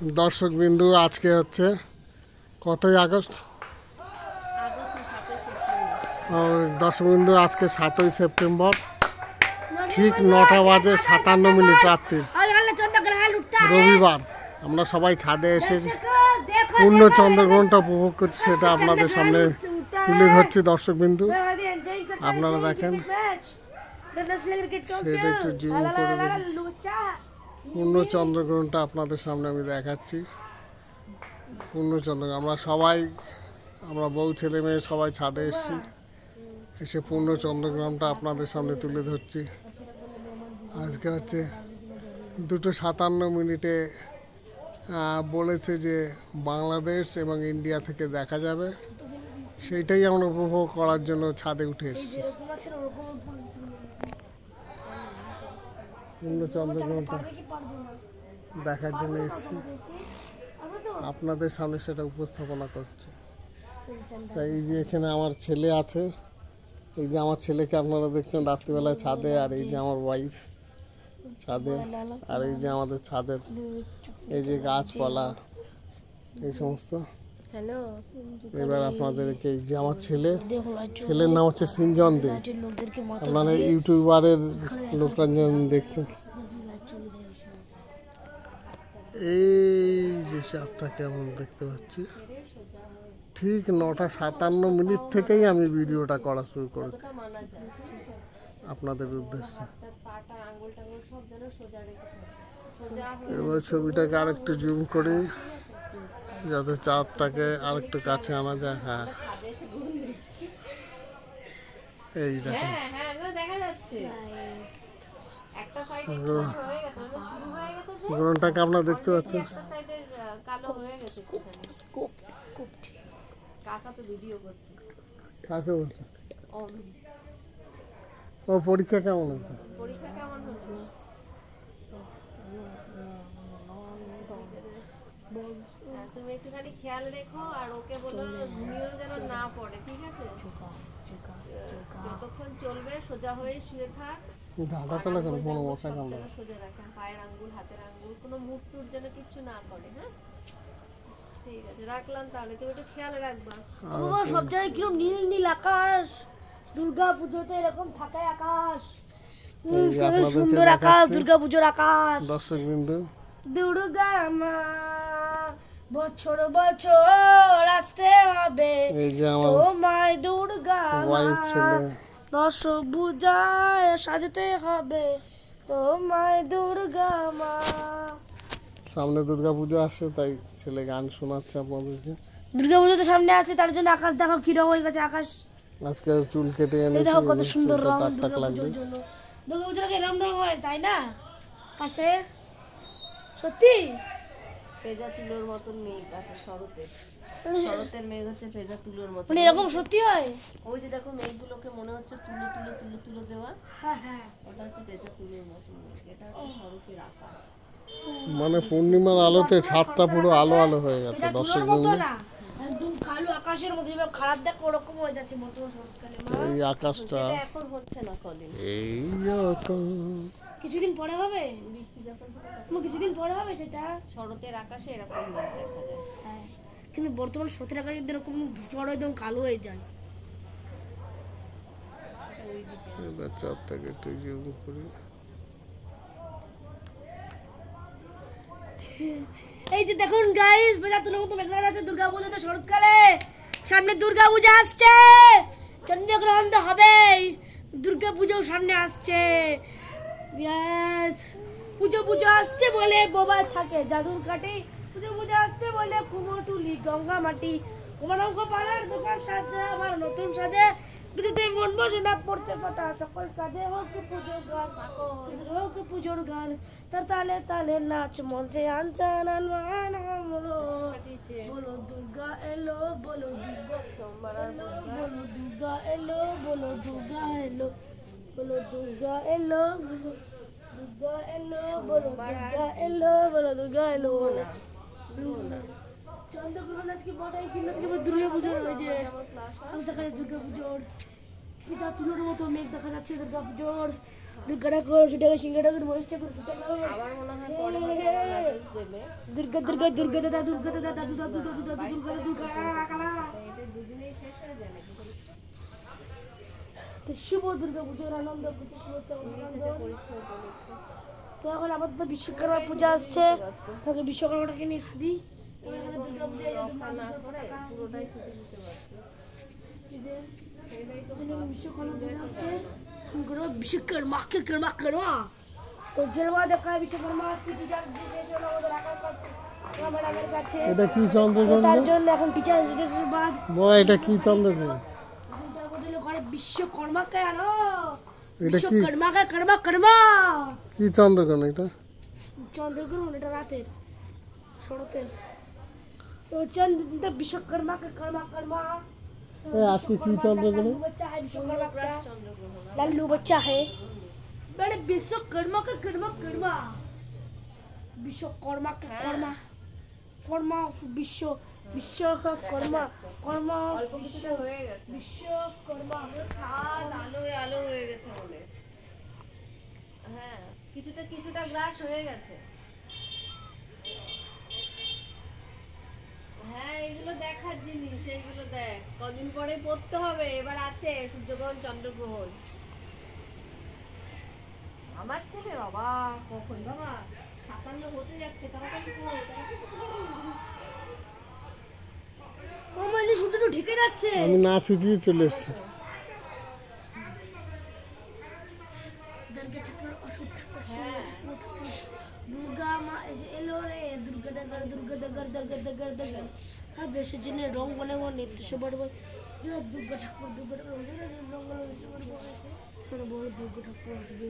दर्शक बिंदु आज के হচ্ছে কতই আগস্ট और दर्शक बिंदु आज के 7 सेप्टेम्बर ठीक 9টা বাজে 57 মিনিট রাত্রি রবিবার আমরা সবাই ছাদে এসে পূর্ণ চন্দ্রগ্রহণটা উপভোগ করছি সেটা আপনাদের সামনে তুলে ধরছি দর্শক বিন্দু আপনারা দেখেন এটা একটু জুম করে পূর্ণ চন্দ্রগ্রহণটা আপনাদের সামনে আমি দেখাচ্ছি পূর্ণ চন্দ্রগ্রহণ আমরা বউ ছেলে মেয়ে সবাই ছাদে এসেছি এসে পূর্ণ চন্দ্রগ্রহণটা আপনাদের সামনে তুলে ধরছি আজকে হচ্ছে 2:57 বলেছে যে বাংলাদেশ এবং ইন্ডিয়া থেকে দেখা যাবে সেইটাই আমরা উপভোগ করার জন্য ছাদে উঠে এসেছি পূর্ণ চন্দ্রগ্রহণটা দেখার জন্য এসেছি আপনাদের সামনে সেটা উপস্থাপনা করছে তাই এই যে এখানে আমার ছেলে আছে এই যে আমার ছেলেকে আপনারা দেখছেন রাত্রিবেলায় ছাদে আর এই যে আমার ওয়াইফ ছাদে আর এই যে আমাদের ছাদের এই যে গাছপালা এই সমস্ত এবার আপনাদেরকে এই যে আমার ছেলের নাম হচ্ছে সিনজন দে আপনারা ইউটিউবারের লোকজন দেখছেন এই যে চাঁদটা কেমন দেখতে পাচ্ছি ঠিক 9:57 থেকেই আমি ভিডিওটা করা শুরু করেছি আপনাদের উদ্দেশ্যে এবার ছবিটাকে আরেকটু জুম করি যাতে চাঁদটাকে আরেকটু কাছে আনা যায় হ্যাঁ এই দেখেন গ্রহণটাকে আপনারা দেখতে পাচ্ছেন কাকে বলছে ও পরীক্ষা কেমন হচ্ছে তুমি একটুখানি খেয়াল রেখো আর ওকে বলো ঘুমিয়েও যেন না পড়ে ঠিক আছে যতক্ষণ চলবে সোজা হয়ে শুয়ে থাক সোজা রাখেন পায়ের আঙ্গুল হাতের আঙ্গুল কোনো মুখ টুট যেন কিছু না করে হ্যাঁ ঠিক আছে রাখলাম তাহলে তুমি একটু খেয়াল রাখবা সব জায়গায় কিরকম নীল নীল আকাশ দুর্গা পুজোতে এরকম থাকে আকাশ সুন্দর আকাশ দুর্গা পুজোর আকাশ দর্শক বিন্দু দুর্গা মা বছর বছর আসতে হবে তোমায় দুর্গা দশ পূজায় সাজতে হবে তোমায় দুর্গা মা সামনে দুর্গা পুজো আসছে তাই ছেলে গান শোনাচ্ছে আপনাদেরকে দুর্গা পুজো তো সামনে আছে তার জন্য আকাশ দেখো কিরকম হয়ে গেছে আকাশ আজকে চুল কেটে এনেছি দেখো কত সুন্দর রং দুর্গা পুজোর জন্য দুর্গা পুজোর এরকম রং হয় তাই না আকাশে সত্যি পেজা তুলোর মতন মেঘ আছে শরতের মেঘ হচ্ছে পেজা তুলোর মতন মানে এরকম সত্যি হয় ওই যে দেখো মেঘগুলোকে মনে হচ্ছে তুলো দেওয়া হ্যাঁ হ্যাঁ ওটা হচ্ছে পেজা তুলোর মতন মেঘ এটা হচ্ছে শরতের আকাশ মানে পূর্ণিমার আলোতে ছাদটা পুরো আলো আলো হয়ে গেছে দর্শক বন্ধু একদম কালো আকাশের মধ্যে খারাপ দেখো ওরকম হয়ে যাচ্ছে বর্তমান শরৎকালে এই আকাশটা এখন হচ্ছে না কদিন এই আকাশ কিছুদিন পরে হবে বৃষ্টি যখন কিছুদিন পরে হবে সেটা শরতের আকাশে এরকম মেঘ দেখা যায় হ্যাঁ কিন্তু বর্তমান শরতের আকাশে এরকম ধূসর একদম কালো হয়ে যায় এবার চাঁদটাকে একটু জুম করি এই যে দেখুন গাইস বাজার তুলে মতো মেঘলা আছে দুর্গা পুজোতে শরৎকালে সামনে দুর্গা পূজা আসছে চন্দ্রগ্রহণ তো হবেই দুর্গা পুজোও সামনে আসছে পুজো আসছে বলে বোবাই থাকে জাদুর কাটি পুজো আসছে বলে কুমোটুলি গঙ্গা মাটি কুমারঙ্গ পালার দোকান সাজে আবার নতুন সাজে কিন্তু মন বসে না পড়ছে ফাটা সকল কাজে হোক পুজোর গান তার তালে তালে নাচ মঞ্চে আনচান বলো দুর্গা এলো বলো দুর্গা এলো বলো দুর্গা এলো বলো দুর্গা এলো দুর্গা এলো বলো দুর্গা এলো বলো দুর্গা এলো চন্দ্রগ্রহণ আজকে বটাই কিনা আজকে দুর্গা পুজোর ওই যে দেখা যায় দুর্গা পুজোর পিতা তুলোর মতো মেঘ দেখা যাচ্ছে দুর্গা পুজোর দুর্গা ঠাকুর সেটাকে সিংহ ঠাকুর মহেশ ঠাকুর আবার মনে হয় পরে মেসেজ দেবে। দুর্গা দুর্গা দুর্গা দাদা দুর্গা দাদা দাদু দাদু দাদু দাদু দুর্গা দুর্গা কালা এটা দুদিনেই শেষ হয়ে যায় নাকি? তো শুভ দুর্গা পুজোর আনন্দ প্রতি শুভেচ্ছা অভিনন্দন। পরীক্ষা উপলক্ষে তো এখন আপাতত বিশ্বকর্মা পূজা আসছে, তাকে বিশ্বকর্মাটাকে নিয়ে ভাবি এখানে দুর্গা পূজা রক্ষা না করে পুরোটাই ছুটি দিতে পারতো। সেটাই তো বিশ্বকর্মা পূজা আসছে, বিশ্বকর্মা কর্মা কর্মা। তো জলবা দেখা বিশ্বকর্মা আজকে টিচার শেষ হলো আমাদের ম্যাডামের কাছে। এটা কি তো চন্দ্রগ্রহণ? তার জন্য এখন টিচার শেষের বাদ বয় এটা কি চন্দ্রগ্রহণ? দুর্গা বদলে করে বিশ্বকর্মা কে আনো, এটা কি বিশ্বকর্মা কে কর্মা কর্মা। কি চন্দ্রগ্রহণ এটা? চন্দ্রগ্রহণ এটা রাতের শরতের। তো চন্দ্র বিশ্বকর্মা কে কর্মা কর্মা। এই আজকে কি চন্দ্রগ্রহণ? बच्चा है विश्वकर्मा का চন্দ্রগ্রহণ। लल्लू बच्चा है बड़े विश्वकर्मा का कर्मा कर्मा विश्वकर्मा का कर्मा कर्मा विश्व विश्व का कर्मा कर्मा অল্প কিছুটা হয়ে গেছে। विश्वकर्मा ছাদ আলো আলো হয়ে গেছে মনে। হ্যাঁ, কিছুটা কিছুটা গ্রাস হয়ে গেছে। হ্যাঁ, এগুলো দেখার জিনিস, এগুলো দেখ কদিন পরে পড়তে হবে। এবার আছে সূর্যগ্রহণ চন্দ্রগ্রহণ। আমার ছেলে বাবা কখন বাবা 57 হতে যাচ্ছে, তাড়াতাড়ি পড়ো, তাড়াতাড়ি পড়ো। ও মানে সূর্যটা ঢেকে যাচ্ছে। আমি না ছুটিয়ে চলে এসেছি। দুর্গা ঠাকুর অসুখ ঠাকুর হ্যাঁ। দুর্গা মা এসে এলো রে, দুর্গা ডাগার দুর্গা ডাগার ডাগার ডাগার ডাগার। আর দেশের জন্য রং বনে বনে নিত্য সবার বই দুর্গা ঠাকুর দুর্গা ঠাকুর রং বলে বড় দুর্গা ঠাকুর আসবে।